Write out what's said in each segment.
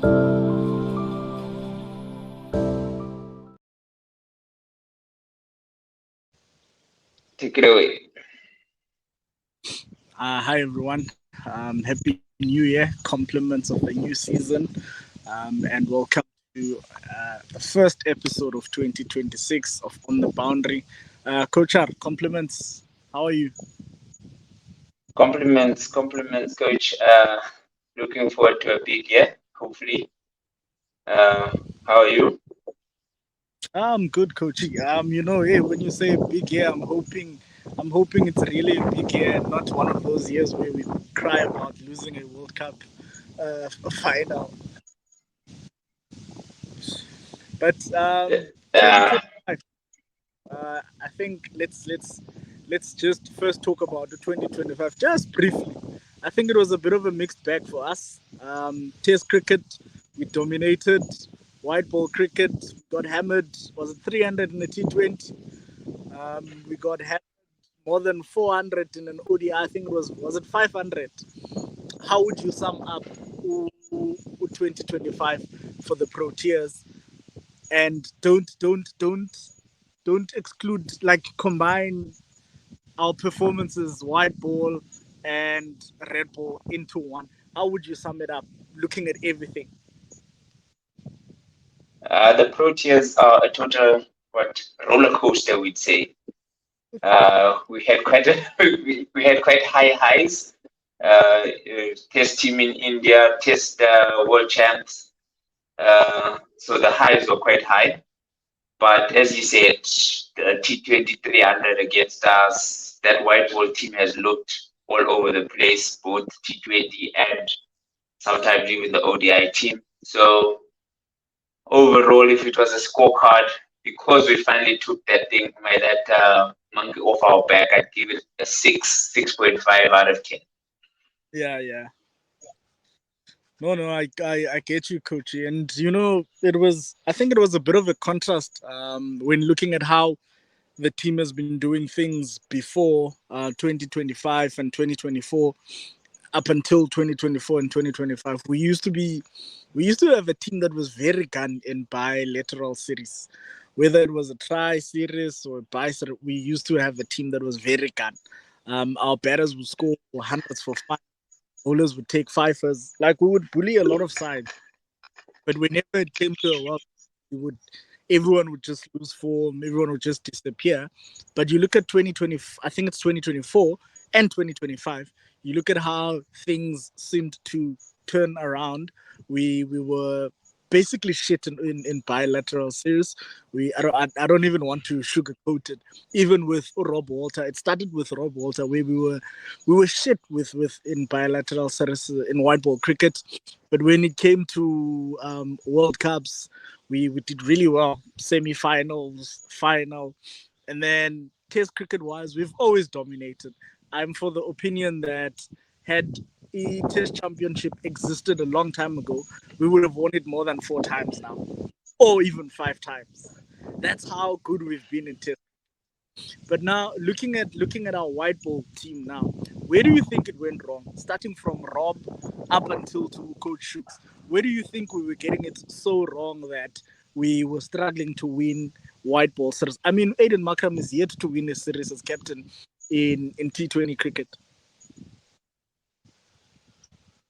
Take it away. Hi everyone. Happy New Year. Compliments of the new season. And welcome to the first episode of 2026 of On the Boundary. Coach R, compliments. How are you? Compliments, coach. Looking forward to a big year, hopefully. How are you? I'm good, Coach. Hey, when you say big year, I'm hoping it's really a big year, and not one of those years where we cry about losing a World Cup final. But Uh, 2025. I think let's just first talk about the 2025 just briefly. I think it was a bit of a mixed bag for us. Test cricket, we dominated. White ball cricket, we got hammered. Was it 300 in the T20? We got hammered more than 400 in an ODI. I think it was it 500. How would you sum up 2025 for the Proteas? And don't exclude, like, combine our performances, white ball and red ball, into one. How would you sum it up, looking at everything? the Proteas are a total roller coaster, we'd say. We had quite we had quite high highs. Test team in India, test world champs. So the highs were quite high. But as you said, the T20 300 against us, that white ball team has looked all over the place, both T20 and sometimes even the ODI team. So overall, if it was a scorecard, because we finally took that thing, that monkey off our back, I'd give it a 6.5 out of 10. Yeah. No, I get you, Coach. And I think it was a bit of a contrast when looking at how the team has been doing things before 2025 and 2024, up until 2024 and 2025. We used to have a team that was very gun in bilateral series, whether it was a tri series or a bi. We used to have a team that was very gun. Our batters would score hundreds for five. Bowlers would take fifers. Like, we would bully a lot of sides, but whenever it came to a world, we would everyone would just lose form. Everyone would just disappear. But you look at 2020. I think it's 2024 and 2025. You look at how things seemed to turn around. We were basically shit in bilateral series. I don't even want to sugarcoat it. Even with Rob Walter, it started with Rob Walter, where we were shit with in bilateral series in white ball cricket. But when it came to World Cups, we did really well. Semi-finals, final, and then Test cricket wise, we've always dominated. I'm for the opinion that had the Test Championship existed a long time ago, we would have won it more than four times now, or even five times. That's how good we've been in Test. But now, looking at our white ball team now, where do you think it went wrong? Starting from Rob up until to Coach Shooks, where do you think we were getting it so wrong that we were struggling to win white ball series? I mean, Aiden Markham is yet to win a series as captain in T20 cricket.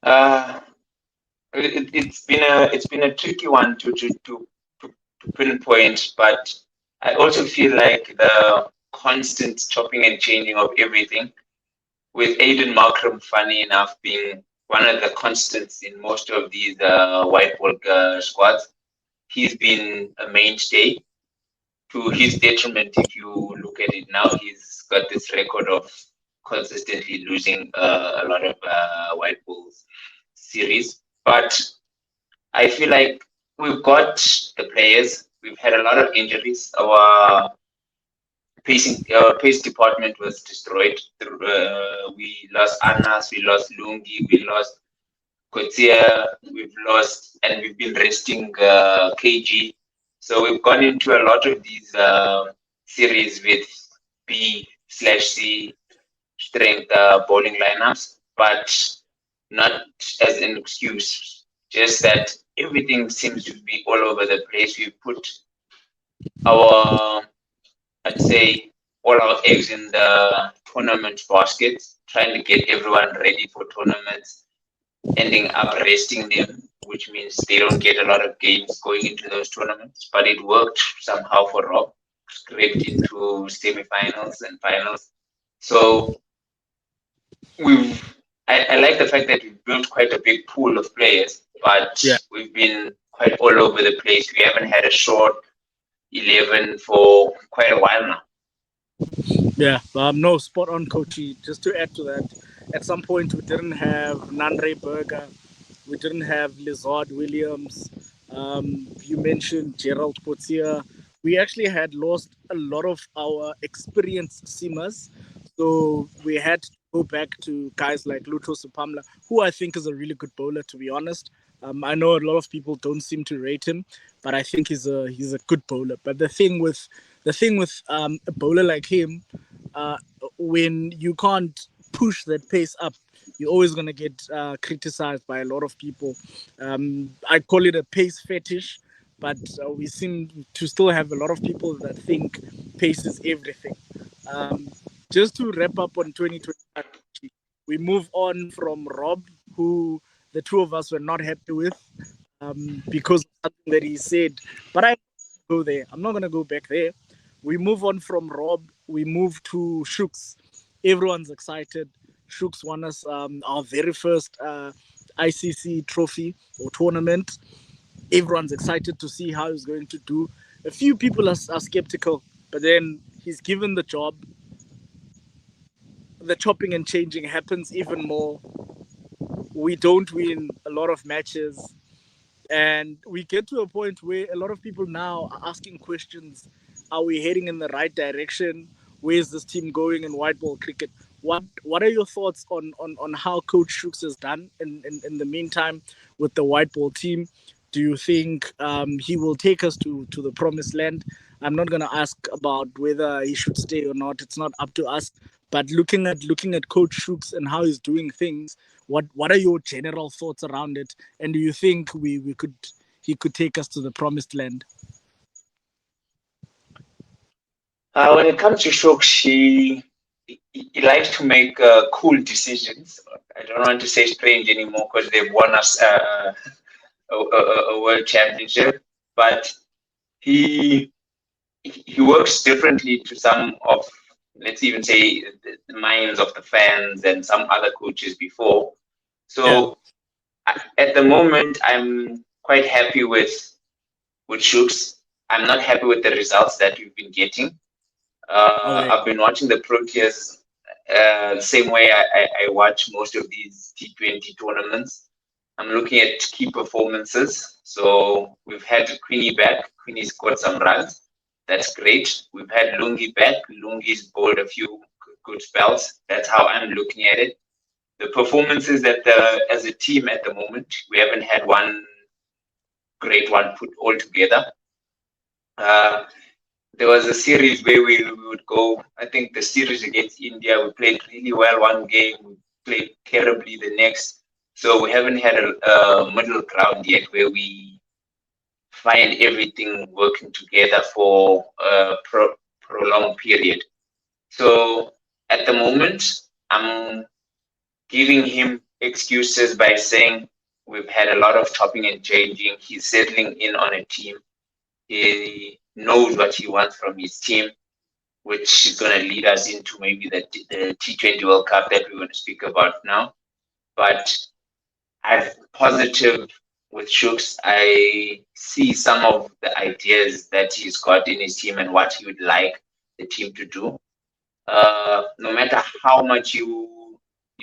Uh, it's been a tricky one to pinpoint, but I also feel like the constant chopping and changing of everything, with Aiden Markram, funny enough, being one of the constants in most of these white ball squads. He's been a mainstay to his detriment. If you look at it now, he's got this record of consistently losing a lot of white balls series. But I feel like we've got the players. We've had a lot of injuries. Our pace department was destroyed. We lost Anas, we lost Lungi, we lost Kotia, we've lost, and we've been resting KG. So we've gone into a lot of these series with B/C strength bowling lineups, but not as an excuse just that everything seems to be all over the place. We put our, I'd say, all our eggs in the tournament basket, trying to get everyone ready for tournaments, ending up resting them, which means they don't get a lot of games going into those tournaments. But it worked somehow for Rob, scraped into semifinals and finals. So I like the fact that we've built quite a big pool of players, but Yeah. we've been quite all over the place. We haven't had a short 11 for quite a while now. Yeah, no, spot on, Coachy. Just to add to that, at some point we didn't have Nandre Berger, we didn't have Lizard Williams. You mentioned Gerald Potier. We actually had lost a lot of our experienced seamers, so we had to go back to guys like Luto Supamla, who I think is a really good bowler. To be honest, I know a lot of people don't seem to rate him, but I think he's a good bowler. But the thing with a bowler like him, uh, when you can't push that pace up, you're always going to get criticized by a lot of people. I call it a pace fetish, but we seem to still have a lot of people that think pace is everything. Um, just to wrap up on 2025, we move on from Rob, who the two of us were not happy with because of something that he said. But I go there. I'm not going to go back there. We move on from Rob. We move to Shooks. Everyone's excited. Shooks won us our very first ICC trophy or tournament. Everyone's excited to see how he's going to do. A few people are skeptical, but then he's given the job. The chopping and changing happens even more. We don't win a lot of matches. And we get to a point where a lot of people now are asking questions. Are we heading in the right direction? Where's this team going in white ball cricket? What are your thoughts on how Coach Shooks has done in the meantime with the white ball team? Do you think he will take us to the promised land? I'm not going to ask about whether he should stay or not. It's not up to us. But looking at Coach Shooks and how he's doing things, what are your general thoughts around it? And do you think he could take us to the promised land? When it comes to Shoksh, he likes to make cool decisions. I don't want to say strange anymore because they've won us a world championship, but he he works differently to some of, let's even say, the minds of the fans and some other coaches before. Yeah. So at the moment, I'm quite happy with Shooks. I'm not happy with the results that we've been getting. Okay. I've been watching the Proteas the same way I watch most of these T20 tournaments. I'm looking at key performances. So we've had Queenie back. Queenie's got some runs. That's great. We've had Lungi back. Lungi's bowled a few good spells. That's how I'm looking at it. The performances that as a team at the moment, we haven't had one great one put all together. Uh, there was a series where we would go, I think the series against India, we played really well one game, we played terribly the next. So we haven't had a middle ground yet where we find everything working together for a prolonged period. So at the moment, I'm giving him excuses by saying we've had a lot of chopping and changing. He's settling in on a team. He knows what he wants from his team, which is going to lead us into maybe the T20 World Cup that we're going to speak about now. But I'm positive with Shooks. I see some of the ideas that he's got in his team and what he would like the team to do. No matter how much you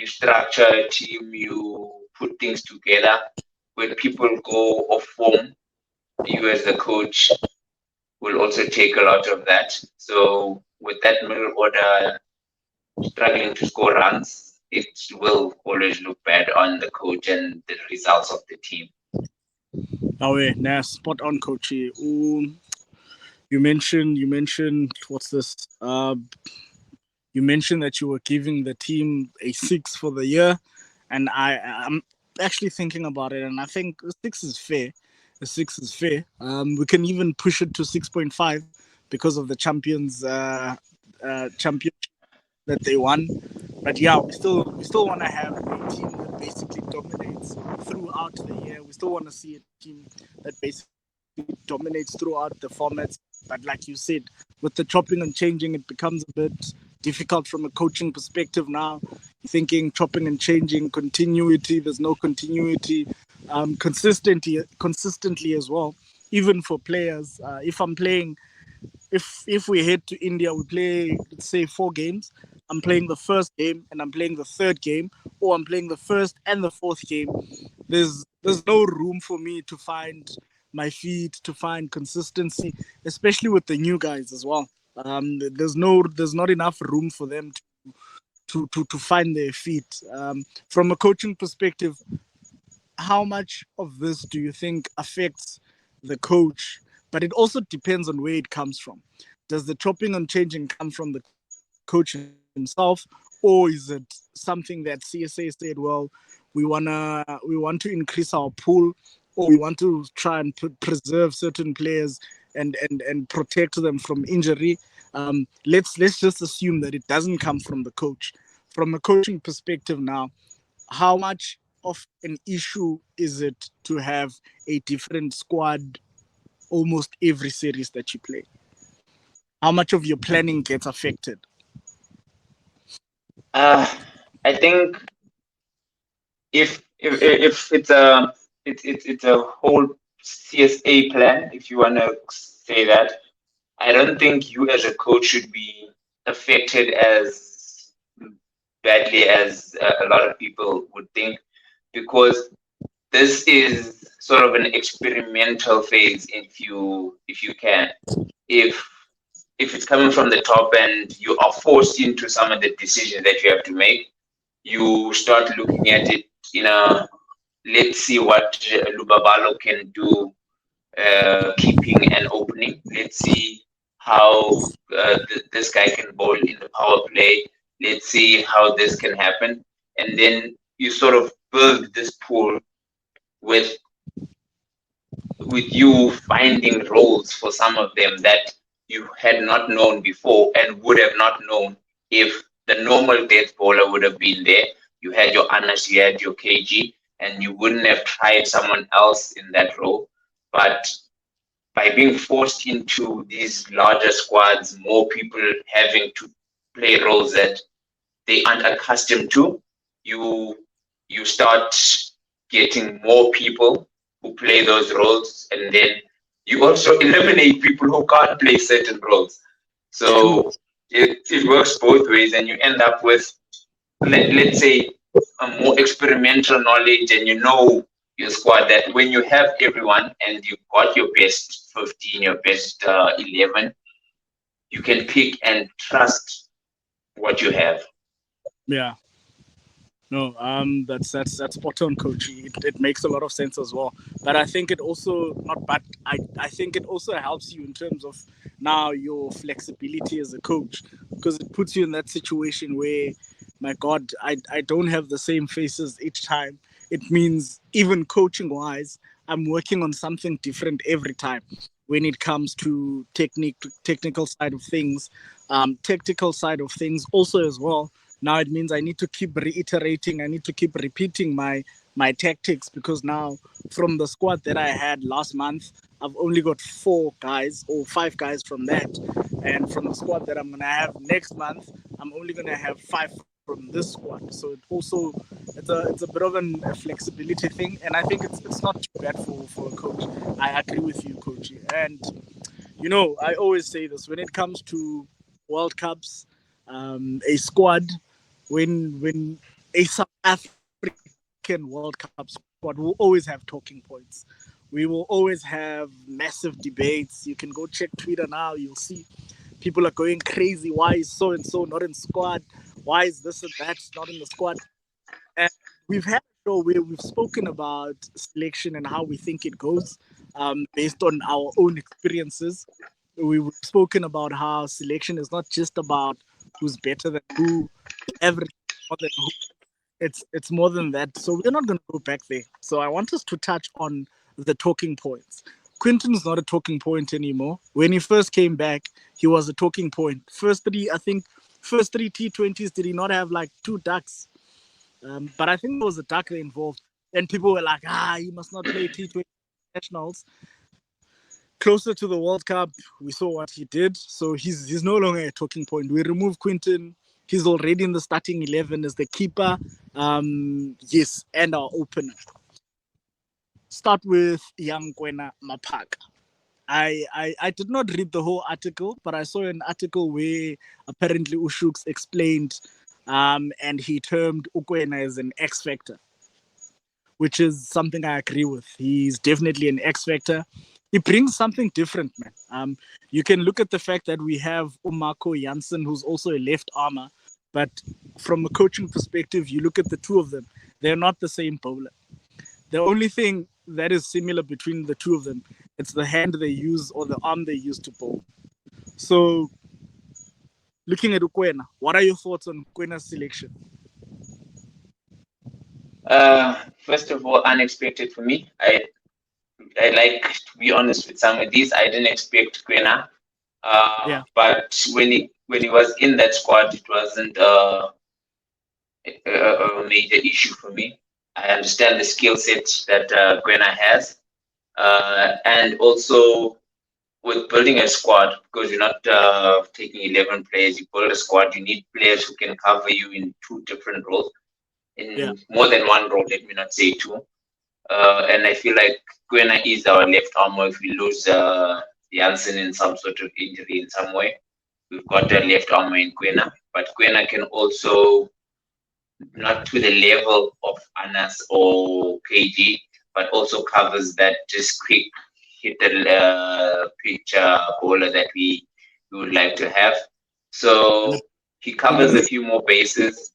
structure a team, you put things together, when people go off form, you as the coach will also take a lot of that. So with that middle order struggling to score runs, it will always look bad on the coach and the results of the team. Oh yeah, nah, spot on, Coachy. You mentioned what's this? You mentioned that you were giving the team a 6 for the year, and actually thinking about it, and I think six is fair. The six is fair. We can even push it to 6.5 because of the championship that they won. But yeah, we still want to have a team that basically dominates throughout the year. We still want to see a team that basically dominates throughout the formats. But like you said, with the chopping and changing, it becomes a bit difficult from a coaching perspective now. Thinking chopping and changing, continuity. There's no continuity, consistently as well. Even for players, if I'm playing if we head to India, we play, let's say, 4 games. I'm playing the first game and I'm playing the third game, or I'm playing the first and the fourth game. There's no room for me to find my feet, to find consistency, especially with the new guys as well. There's not enough room for them to find their feet. From a coaching perspective, how much of this do you think affects the coach? But it also depends on where it comes from. Does the chopping and changing come from the coach himself, or is it something that CSA said, well, we want to increase our pool, or we want to try and preserve certain players and protect them from injury? Let's just assume that it doesn't come from the coach. From a coaching perspective now, how much of an issue is it to have a different squad almost every series that you play? How much of your planning gets affected? I think if it's a whole CSA plan, if you want to say that, I don't think you as a coach should be affected as badly as a lot of people would think, because this is sort of an experimental phase. If you can, if if it's coming from the top and you are forced into some of the decisions that you have to make, you start looking at it in a, let's see what Lubabalo can do, keeping and opening. Let's see how this guy can bowl in the power play. Let's see how this can happen. And then you sort of build this pool with you finding roles for some of them that you had not known before and would have not known if the normal death bowler would have been there. You had your Anas, you had your KG, and you wouldn't have tried someone else in that role. But by being forced into these larger squads, more people having to play roles that they aren't accustomed to, you you start getting more people who play those roles, and then you also eliminate people who can't play certain roles. True. So it works both ways, and you end up with, let's say, a more experimental knowledge, and you know your squad, that when you have everyone and you've got your best 15, your best 11, you can pick and trust what you have. Yeah. No, that's spot on, coach. It makes a lot of sense as well. But I think it also not. But I think it also helps you in terms of now your flexibility as a coach, because it puts you in that situation where, my God, I don't have the same faces each time. It means even coaching wise, I'm working on something different every time when it comes to technical side of things, tactical side of things also as well. Now it means I need to keep reiterating, I need to keep repeating my tactics, because now from the squad that I had last month, I've only got 4 guys or 5 guys from that. And from the squad that I'm gonna have next month, I'm only gonna have 5 from this squad. So it's a bit of a flexibility thing, and I think it's not too bad for a coach. I agree with you, coach. And I always say this when it comes to World Cups, a squad, when a South African World Cup squad will always have talking points. We will always have massive debates. You can go check Twitter now, you'll see people are going crazy. Why is so and so not in squad? Why is this and that not in the squad? And we've had a show where we've spoken about selection and how we think it goes, based on our own experiences. We've spoken about how selection is not just about who's better than who, everything more than who. it's more than that. So we're not going to go back there. So I want us to touch on the talking points. Quinton's not a talking point anymore. When he first came back, he was a talking point. First three T20s, did he not have like two ducks? But I think there was a duck there involved. And people were like, he must not play T20 nationals. Closer to the World Cup, we saw what he did. So he's no longer a talking point. We removed Quinton. He's already in the starting 11 as the keeper. Yes, and our opener. Start with Young Kwena Mapaka. I did not read the whole article, but I saw an article where apparently Ushuks explained and he termed Ukwena as an X factor, which is something I agree with. He's definitely an X factor. He brings something different, man. You can look at the fact that we have Umako Janssen, who's also a left armer, but from a coaching perspective, you look at the two of them, they're not the same bowler. The only thing that is similar between the two of them, it's the hand they use or the arm they use to bowl. So, looking at Ukwena, what are your thoughts on Ukwena's selection? First of all, unexpected for me. I like to be honest with some of these. I didn't expect Quena, Yeah. but when he was in that squad, it wasn't a major issue for me. I understand the skill set that Quena has, and also with building a squad, because you're not taking 11 players, you build a squad. You need players who can cover you in two different roles, in more than one role. Let me not say two. And I feel like Quena is our left armer. If we lose Janssen in some sort of injury in some way, we've got a left armer in Quena. But Quena can also, not to the level of Anas or KG, but also covers that just quick hitter picture bowler that we would like to have. So he covers a few more bases.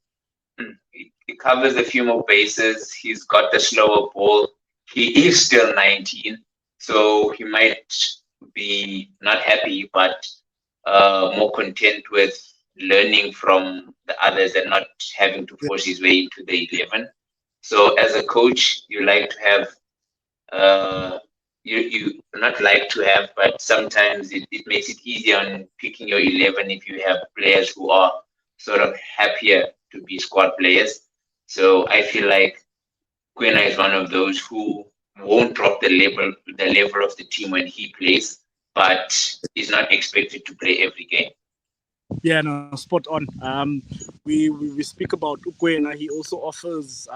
He covers a few more bases. He's got the slower ball. He is still 19, so he might be not happy, but more content with learning from the others and not having to force his way into the 11. So as a coach, you like to have you not like to have, but sometimes it makes it easier on picking your 11 if you have players who are sort of happier to be squad players. So I feel like Quena is one of those who won't drop the level of the team when he plays, but is not expected to play every game. Yeah, no, spot on. We speak about Ukwena. He also offers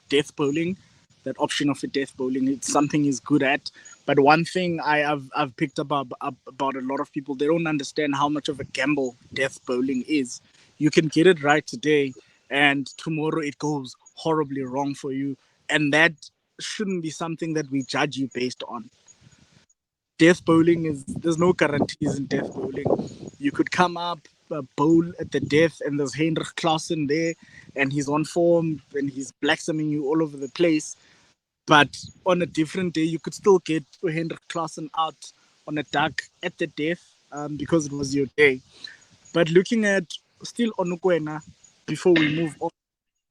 death bowling, that option of a death bowling. It's something he's good at. But one thing I've picked up about a lot of people, they don't understand how much of a gamble death bowling is. You can get it right today, and tomorrow it goes horribly wrong for you, and that shouldn't be something that we judge you based on. Death bowling is, there's no guarantees in death bowling. You could come up, bowl at the death, and there's Heinrich Klaassen there, and he's on form, and he's blacksumming you all over the place. But on a different day, you could still get Heinrich Klaassen out on a duck at the death because it was your day. But looking at still Onukwena, before we move on,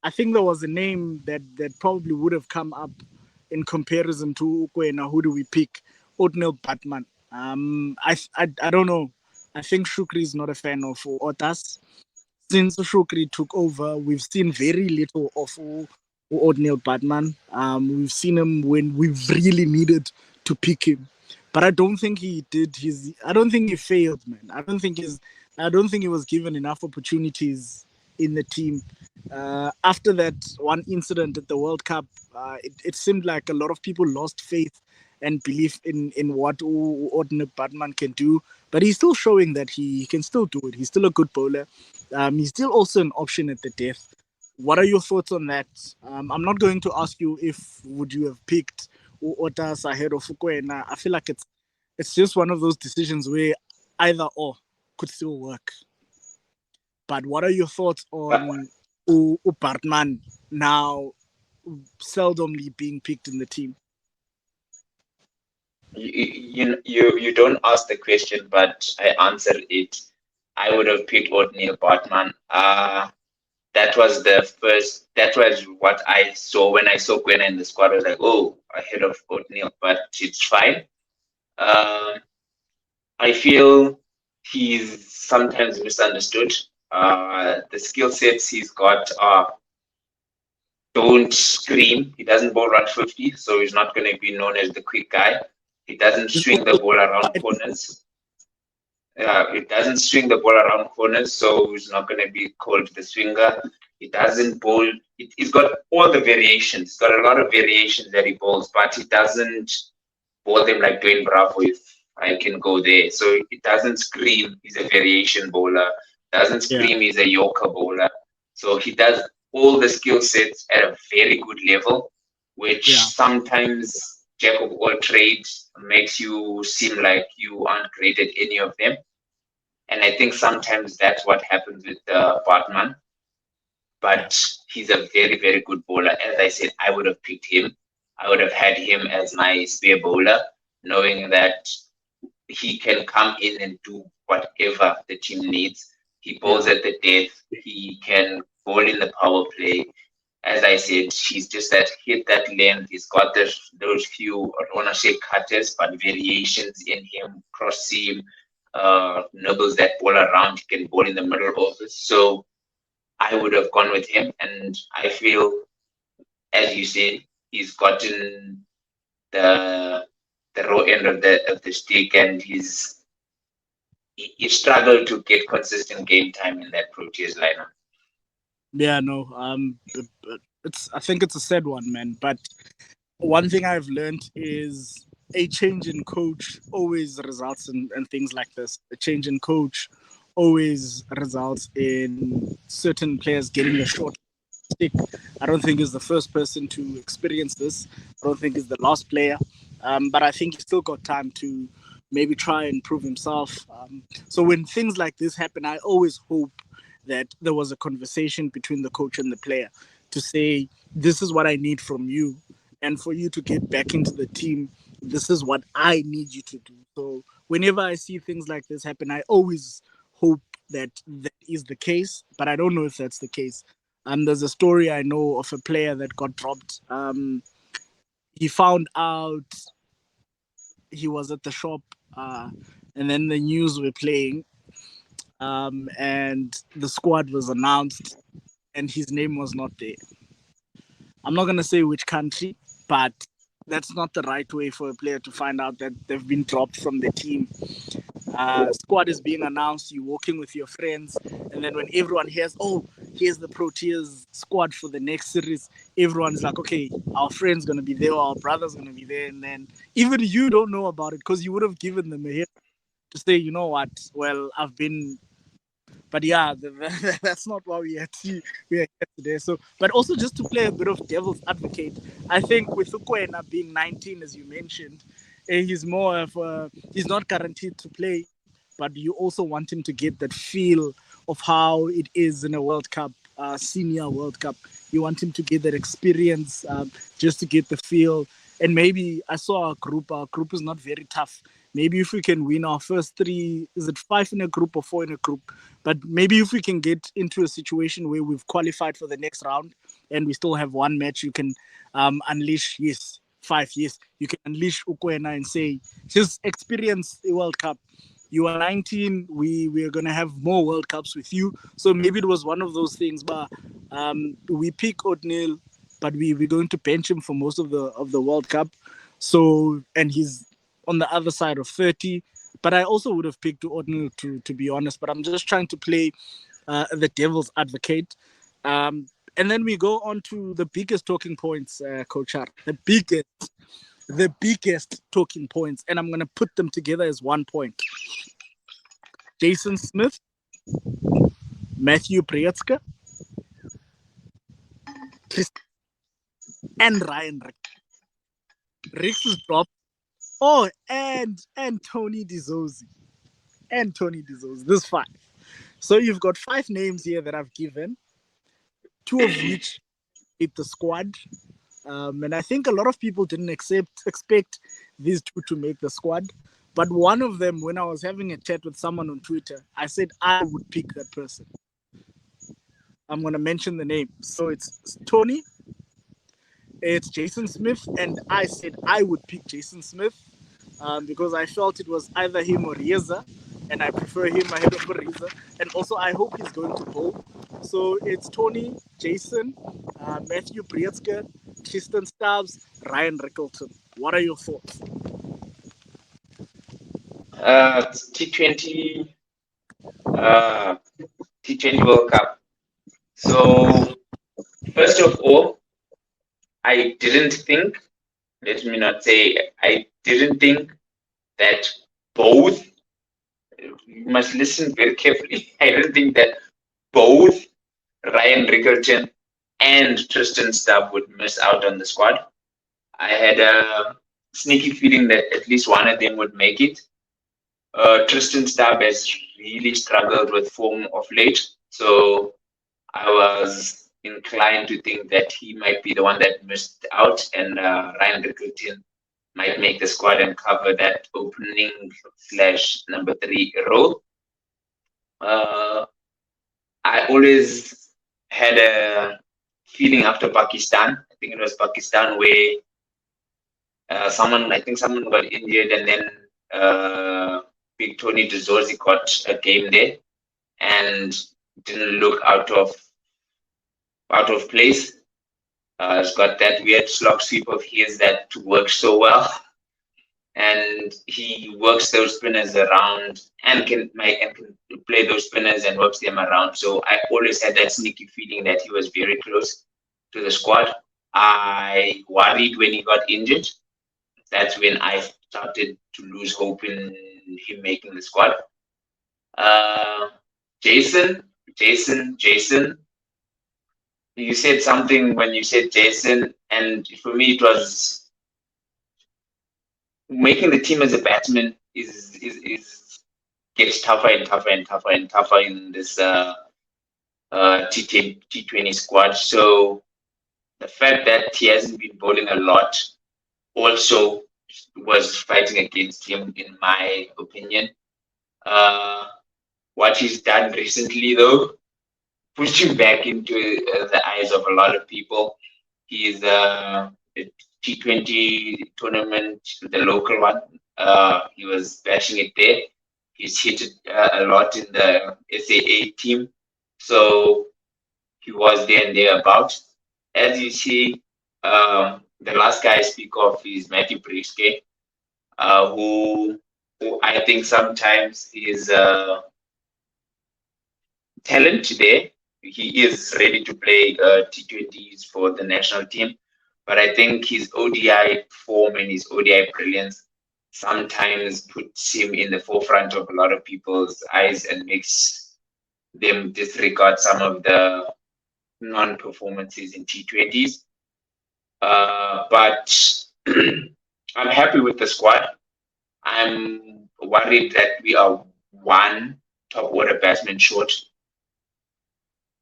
I think there was a name that probably would have come up in comparison to Ukwena. Who do we pick? Oatmeal Batman. I don't know. I think Shukri is not a fan of Otas. Since Shukri took over, we've seen very little of Oatmeal Batman. We've seen him when we've really needed to pick him, but I don't think he did his. I don't think he failed, man. I don't think he was given enough opportunities in the team. After that one incident at the World Cup, it seemed like a lot of people lost faith and belief in what Ordinary Batman can do. But he's still showing that he can still do it. He's still a good bowler. He's still also an option at the death. What are your thoughts on that? I'm not going to ask you if would you have picked Otas ahead of Fukuena. I feel like it's just one of those decisions where either or could still work. But what are your thoughts on Bartman now seldomly being picked in the team? You don't ask the question, but I answer it. I would have picked O'Neil Bartman. That that was that was what I saw when I saw Gwen in the squad. I was like, oh, ahead of O'Neal, but it's fine. Um, I feel he's sometimes misunderstood. The skill sets he's got are don't scream. He doesn't bowl run 50, so he's not going to be known as the quick guy. He doesn't He's swing the also ball around corners. It doesn't swing the ball around corners, so he's not going to be called the swinger. He doesn't bowl. He's got all the variations. He's got a lot of variations that he bowls, but he doesn't bowl them like Dwayne Bravo, if I can go there. So it doesn't scream he's a variation bowler. Doesn't yeah, scream he's a Yorker bowler. So he does all the skill sets at a very good level, which yeah, sometimes jack of all trades makes you seem like you aren't great at any of them. And I think sometimes that's what happens with Bartman. yeah, But he's a very, very good bowler. As I said, I would have picked him. I would have had him as my spare bowler, knowing that he can come in and do whatever the team needs. He bowls yeah, at the death. He can bowl in the power play. As I said, he's just that hit that length. He's got those few, I don't want to say cutters, but variations in him, cross seam, nibbles that ball around. He can bowl in the middle also. So I would have gone with him. And I feel, as you said, he's gotten the raw end of the stick, and he struggled to get consistent game time in that Proteas lineup. yeah. No, I think it's a sad one, man. But one thing I've learned is a change in coach always results in things like this. A change in coach always results in certain players getting a short stick. I don't think he's the first person to experience this. I don't think he's the last player. But I think he's still got time to maybe try and prove himself. So when things like this happen, I always hope that there was a conversation between the coach and the player to say, this is what I need from you. And for you to get back into the team, this is what I need you to do. So whenever I see things like this happen, I always hope that that is the case, but I don't know if that's the case. There's a story I know of a player that got dropped. He found out he was at the shop, and then the news were playing, and the squad was announced, and his name was not there. I'm not gonna say which country, but that's not the right way for a player to find out that they've been dropped from the team. Squad is being announced, you're walking with your friends, and then when everyone hears, oh, here's the Proteas squad for the next series, everyone's like, okay, our friend's gonna be there, or our brother's gonna be there, and then even you don't know about it because you would have given them a hit to say, you know what, well, I've been. But yeah, that's not why we are here today. So, but also just to play a bit of devil's advocate, I think with Ukwena being 19, as you mentioned, he's more of he's not guaranteed to play, but you also want him to get that feel of how it is in a World Cup, senior World Cup. You want him to get that experience, just to get the feel. And maybe I saw our group. Our group is not very tough. Maybe if we can win our first three, is it 5 in a group or 4 in a group? But maybe if we can get into a situation where we've qualified for the next round and we still have one match, you can unleash, yes, 5, yes. You can unleash Ukwena and say, just experience a World Cup. You are 19, we are going to have more World Cups with you. So maybe it was one of those things, but we pick O'Neal, but we're going to bench him for most of the World Cup. So, and he's on the other side of 30. But I also would have picked O'Neal to be honest. But I'm just trying to play the devil's advocate. And then we go on to the biggest talking points, Coach R. The biggest talking points. And I'm going to put them together as one point. Jason Smith, Matthew Prietska, and Ryan Rick. Ricks is dropped. Oh, and Tony Dizzozi. And Tony Dizzozi. This 5. So you've got 5 names here that I've given, 2 of which hit the squad. And I think a lot of people didn't expect these 2 to make the squad. But one of them, when I was having a chat with someone on Twitter, I said I would pick that person. I'm going to mention the name. So it's Tony, it's Jason Smith, and I said I would pick Jason Smith because I felt it was either him or Rieza, and I prefer him ahead of Rieza. And also, I hope he's going to bowl. So it's Tony, Jason, Matthew Brietzke, Tristan Stubbs, Ryan Rickleton. What are your thoughts? T20, uh, T20 World Cup. So first of all, I didn't think. Let me not say I didn't think that both. You must listen very carefully. I didn't think that both Ryan Rickleton and Tristan Stubb would miss out on the squad. I had a sneaky feeling that at least one of them would make it. Tristan Stubb has really struggled with form of late, so I was inclined to think that he might be the one that missed out, and Ryan Rickleton might make the squad and cover that opening slash number 3 role. I always had a feeling after Pakistan. I think it was Pakistan where someone got injured, and then Big Tony DeZorzi got a game there and didn't look out of place. He's got that weird slog sweep of his that works so well, and he works those spinners around and can play those spinners and works them around. So I always had that sneaky feeling that he was very close to the squad. I worried when he got injured. That's when I started to lose hope in him making the squad. Uh, Jason, you said something when you said Jason, and for me it was making the team as a batsman is gets tougher and tougher and tougher and tougher in this T20 squad. So the fact that he hasn't been bowling a lot also was fighting against him, in my opinion. What he's done recently, though, pushed him back into the eyes of a lot of people. He's a T20 tournament, the local one. He was bashing it there. He's hit it a lot in the SAA team. So he was there and thereabouts. As you see, the last guy I speak of is Matthew Brietzke, who I think sometimes is talent there. He is ready to play T20s for the national team, but I think his ODI form and his ODI brilliance sometimes puts him in the forefront of a lot of people's eyes and makes them disregard some of the non-performances in T20s. But I'm happy with the squad. I'm worried that we are one top order batsman short.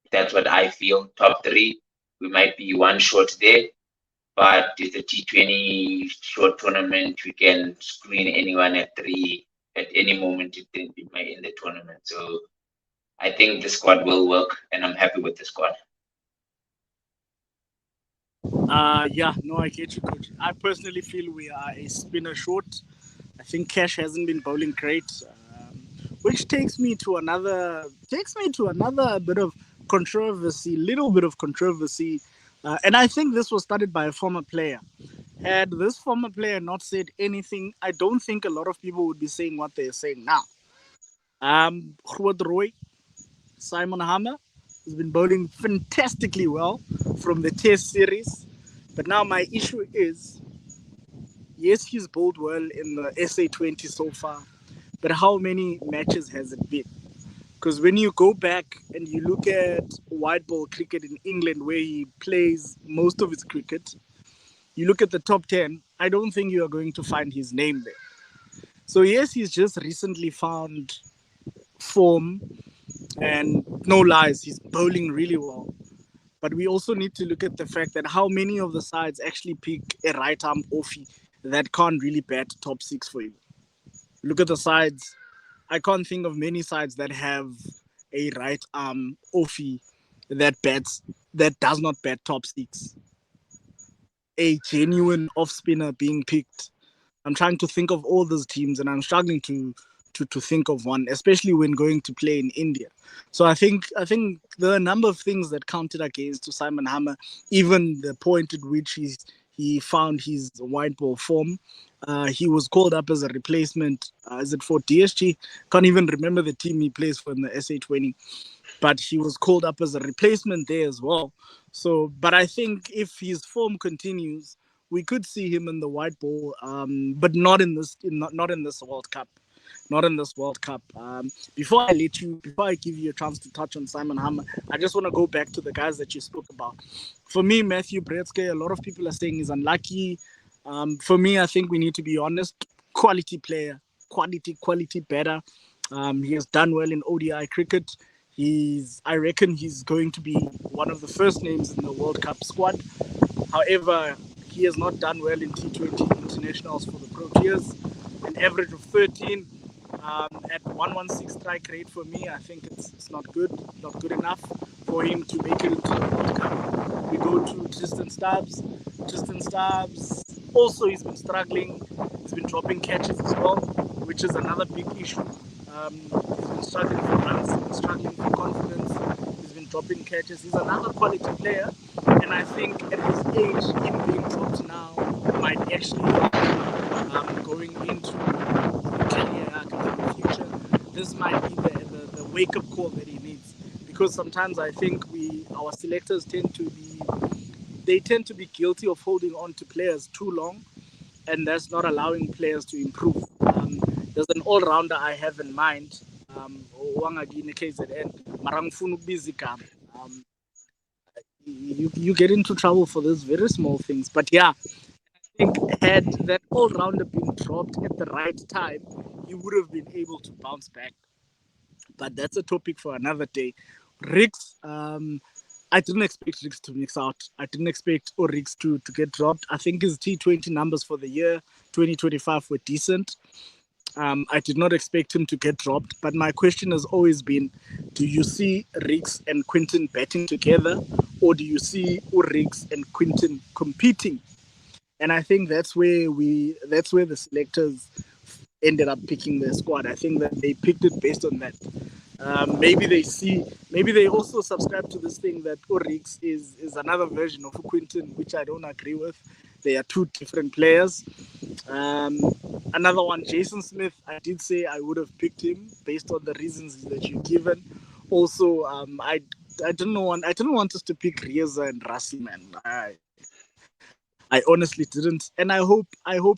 That's what I feel. Top 3, we might be one short there. But it's a T20 short tournament. We can screen anyone at 3 at any moment in the tournament. So I think the squad will work, and I'm happy with the squad. Yeah, no, I get you, coach. I personally feel we are a spinner short. I think Cash hasn't been bowling great, which takes me to another bit of little bit of controversy, and I think this was started by a former player. Had this former player not said anything, I don't think a lot of people would be saying what they're saying now. Groot Roy, Simon Hammer, has been bowling fantastically well from the Test series. But now my issue is, yes, he's bowled well in the SA20 so far, but how many matches has it been? Because when you go back and you look at white ball cricket in England, where he plays most of his cricket, you look at the top 10, I don't think you are going to find his name there. So yes, he's just recently found form, and no lies, he's bowling really well. But we also need to look at the fact that how many of the sides actually pick a right arm offie that can't really bat top 6 for you. Look at the sides. I can't think of many sides that have a right arm offie that does not bat top six. A genuine off spinner being picked. I'm trying to think of all those teams, and I'm struggling to think of one, especially when going to play in India. So I think there are a number of things that counted against to Simon Hammer, even the point at which he found his white ball form. He was called up as a replacement. Is it for DSG? Can't even remember the team he plays for in the SA20, but he was called up as a replacement there as well. So, but I think if his form continues, we could see him in the white ball, but not in this World Cup. Not in this World Cup. Before I give you a chance to touch on Simon Hammer, I just want to go back to the guys that you spoke about. For me, Matthew Bretzke, a lot of people are saying he's unlucky. For me, I think we need to be honest. Quality player, quality better. He has done well in ODI cricket. I reckon he's going to be one of the first names in the World Cup squad. However, he has not done well in T20 internationals for the Proteas. An average of 13 at 116 strike rate for me, I think it's not good enough for him to make it into the World Cup. We go to Tristan Stubbs. Tristan Stubbs also, he's been struggling. He's been dropping catches as well, which is another big issue. He's been struggling for runs, he's been struggling for confidence. He's been dropping catches. He's another quality player, and I think at his age, him being dropped now might actually help him going into the career arc in the future. This might be the wake-up call that he needs, because sometimes I think our selectors tend to be guilty of holding on to players too long, and that's not allowing players to improve. There's an all-rounder I have in mind, Wangagini KZN, Marangfunu Bizikam. You get into trouble for those very small things. But yeah, I think had that all-rounder been dropped at the right time, he would have been able to bounce back. But that's a topic for another day. Riggs, I didn't expect Riggs to mix out. I didn't expect Riggs to get dropped. I think his T20 numbers for the year 2025 were decent. I did not expect him to get dropped, but my question has always been, do you see Riggs and Quinton batting together, or do you see Riggs and Quinton competing? And I think that's where the selectors ended up picking their squad. I think that they picked it based on that. Maybe they also subscribe to this thing that Riggs is another version of Quinton, which I don't agree with. They are two different players. Another one, Jason Smith, I did say I would have picked him based on the reasons that you've given. Also, I didn't want us to pick Reza and Rassi, man. I honestly didn't, and I hope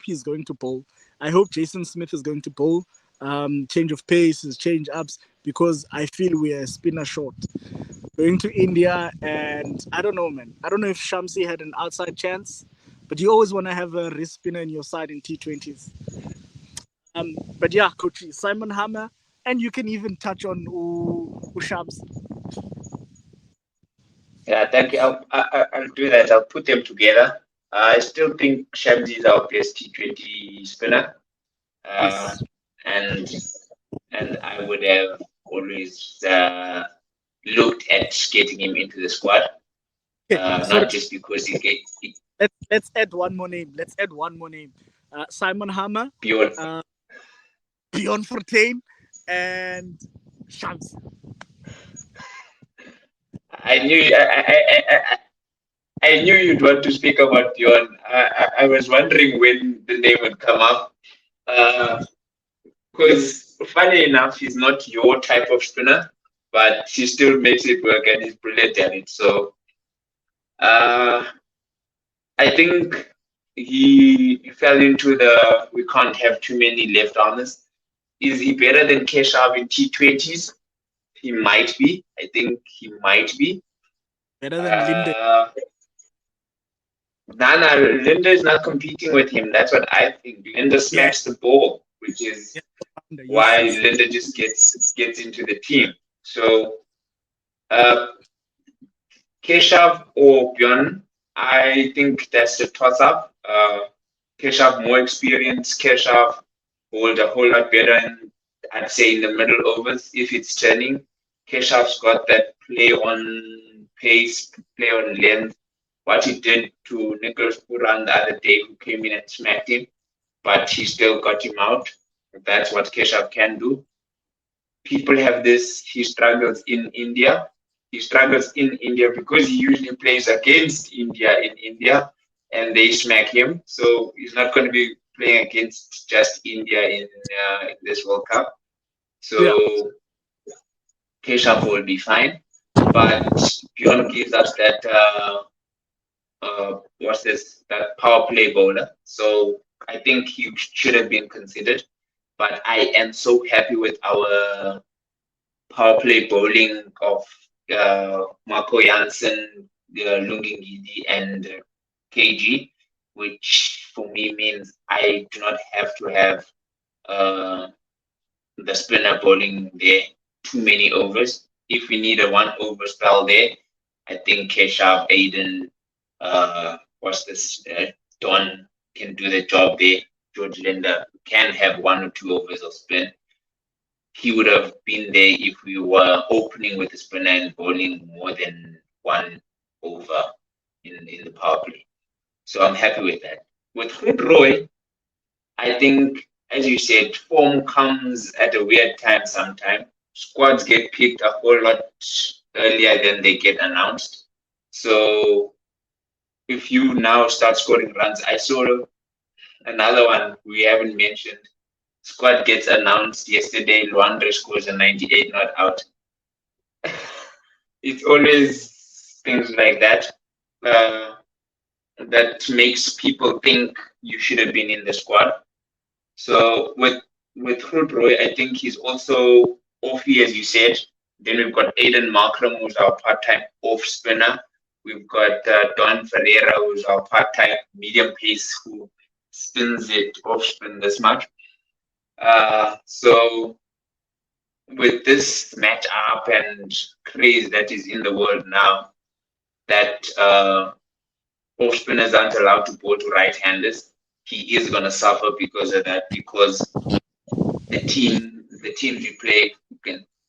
he's going to bowl. I hope Jason Smith is going to bowl. Change of pace, change ups, because I feel we are spinner short. Going to India, and I don't know, man. I don't know if Shamsi had an outside chance, but you always want to have a wrist spinner in your side in T20s. But yeah, Coach Simon Hammer, and you can even touch on Shams. Yeah, thank you. I'll do that. I'll put them together. I still think Shamsi is our best T20 spinner. Yes. And I would have always looked at getting him into the squad, not just because he gets. Let's add one more name. Simon Hammer, Bjorn Fortuin, and Shams. I knew you'd want to speak about Bjorn. I was wondering when the name would come up. Because funny enough, he's not your type of spinner, but he still makes it work and he's brilliant at it. So I think he fell into we can't have too many left armers. Is he better than Keshav in T20s? He might be. I think he might be. Better than Linde. Nana, Linda is not competing with him. That's what I think. Linda smacks the ball, which is why Linda just gets into the team. So, Keshav or Bjorn, I think that's a toss-up. Keshav more experience. Keshav hold a whole lot better, I'd say in the middle overs if it's turning. Keshav's got that play on pace, play on length. What he did to Nicholas Puran the other day, who came in and smacked him, but he still got him out. That's what Keshav can do. People have this, he struggles in India. He struggles in India because he usually plays against India in India and they smack him. So he's not going to be playing against just India in this World Cup. Yeah. So Keshav will be fine. But Bjorn gives us that, what's this, that power play bowler. So I think he should have been considered. But I am so happy with our power play bowling of Marco Janssen, Lungingidi, and KG, which for me means I do not have to have uh, the spinner bowling there too many overs. If we need a 1 over spell there, I think Keshav, Aiden, what's this, Don can do the job there. George Linder can have 1 or 2 overs of spin. He would have been there if we were opening with the spinner and bowling more than 1 over in the power play. So I'm happy with that. With Hood Roy, I think, as you said, form comes at a weird time sometimes. Squads get picked a whole lot earlier than they get announced. So if you now start scoring runs, I saw another one we haven't mentioned. Squad gets announced yesterday. Luandre scores a 98 not out. It's always things like that that makes people think you should have been in the squad. So with Roy, I think he's also offy, as you said. Then we've got Aiden Markram, who's our part-time off spinner. We've got Don Ferreira, who's our part-time medium pace, who spins it off spin this much. So with this match up and craze that is in the world now, that off spinners aren't allowed to bowl to right-handers, he is going to suffer because of that, because the teams we play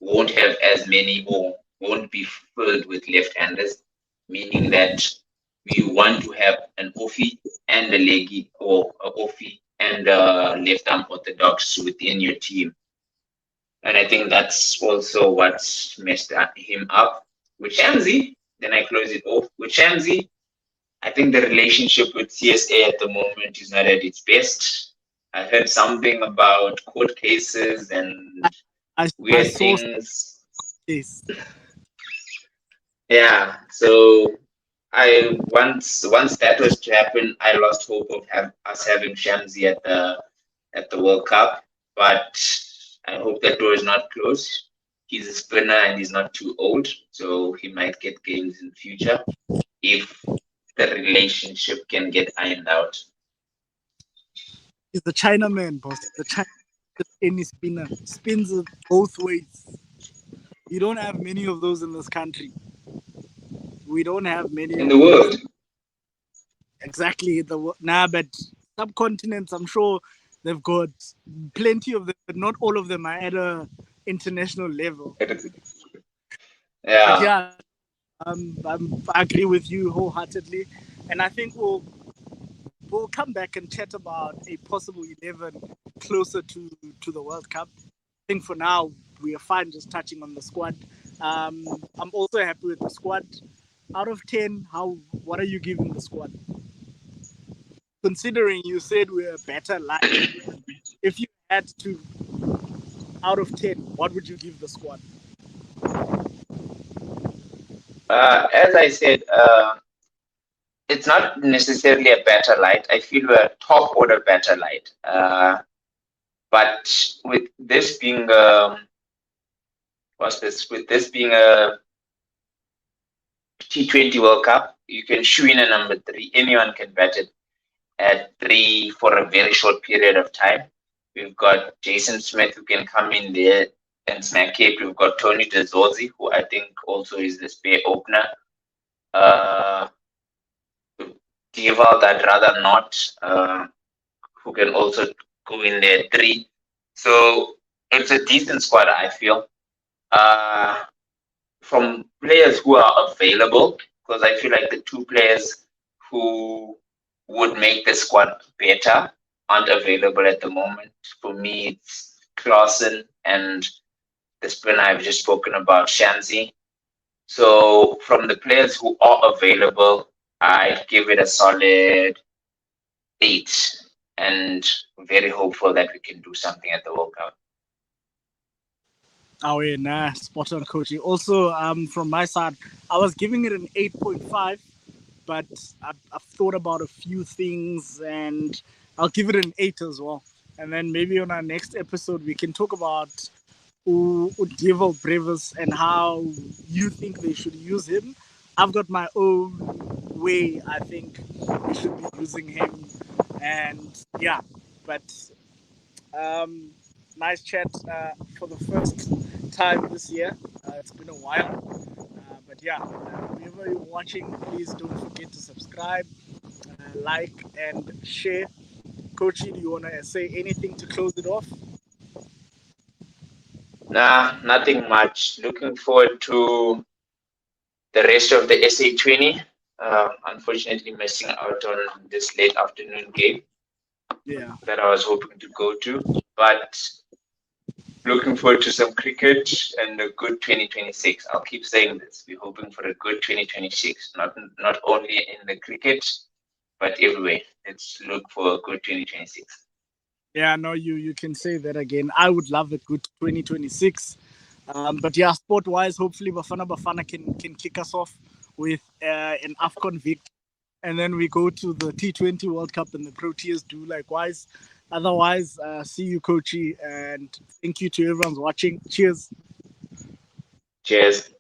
won't have as many or won't be filled with left-handers, meaning that we want to have an offie and a leggy, or a offie and a left arm orthodox within your team. And I think that's also what messed him up. With Shamsi, then I close it off. With Shamsi, I think the relationship with CSA at the moment is not at its best. I heard something about court cases and weird things. Yes. Yeah, so I once that was to happen, I lost hope of us having Shamsi at the World Cup. But I hope that door is not closed. He's a spinner and he's not too old, so he might get games in future if the relationship can get ironed out. He's the Chinaman, boss. The China, any spinner spins it both ways. You don't have many of those in this country. We don't have many in the world. Exactly. But subcontinents, I'm sure they've got plenty of them, but not all of them are at a international level. Yeah. But yeah, I agree with you wholeheartedly, and I think we'll come back and chat about a possible 11 closer to the World Cup. I think for now we are fine just touching on the squad. I'm also happy with the squad. Out of 10, what are you giving the squad? Considering you said we're better light, if you had to, out of 10, what would you give the squad? As I said, it's not necessarily a better light. I feel we're a top order better light. But with this being With this being a T20 World Cup, you can shoe in a number 3. Anyone can bet it at 3 for a very short period of time. We've got Jason Smith who can come in there and smack it. We've got Tony DeZorzi, who I think also is the spare opener. Devald, I'd rather not, who can also go in there 3. So it's a decent squad, I feel. from players who are available, because I feel like the two players who would make the squad better aren't available at the moment. For me, it's Clausen and the spinner I've just spoken about, Shanzi. So from the players who are available, I'd give it a solid 8, and very hopeful that we can do something at the World Cup. Oh yeah, nah, spot on, coach. Also, from my side, I was giving it an 8.5, but I've thought about a few things, and I'll give it an 8 as well. And then maybe on our next episode, we can talk about Diego Brevis and how you think they should use him. I've got my own way I think we should be using him, and yeah, but um, nice chat for the first time this year. It's been a while, but yeah, whoever you're watching, please don't forget to subscribe, like, and share. Coachy, do you want to say anything to close it off? Nah, nothing much. Looking forward to the rest of the SA20. Unfortunately, missing out on this late afternoon game Yeah. that I was hoping to go to, but looking forward to some cricket and a good 2026. I'll keep saying this. We're hoping for a good 2026, not only in the cricket, but everywhere. Let's look for a good 2026. Yeah, no, you can say that again. I would love a good 2026. But yeah, sport wise, hopefully Bafana can kick us off with an AFCON victory. And then we go to the T20 World Cup and the Proteas do likewise. Otherwise, see you, Coachy, and thank you to everyone's watching. Cheers. Cheers.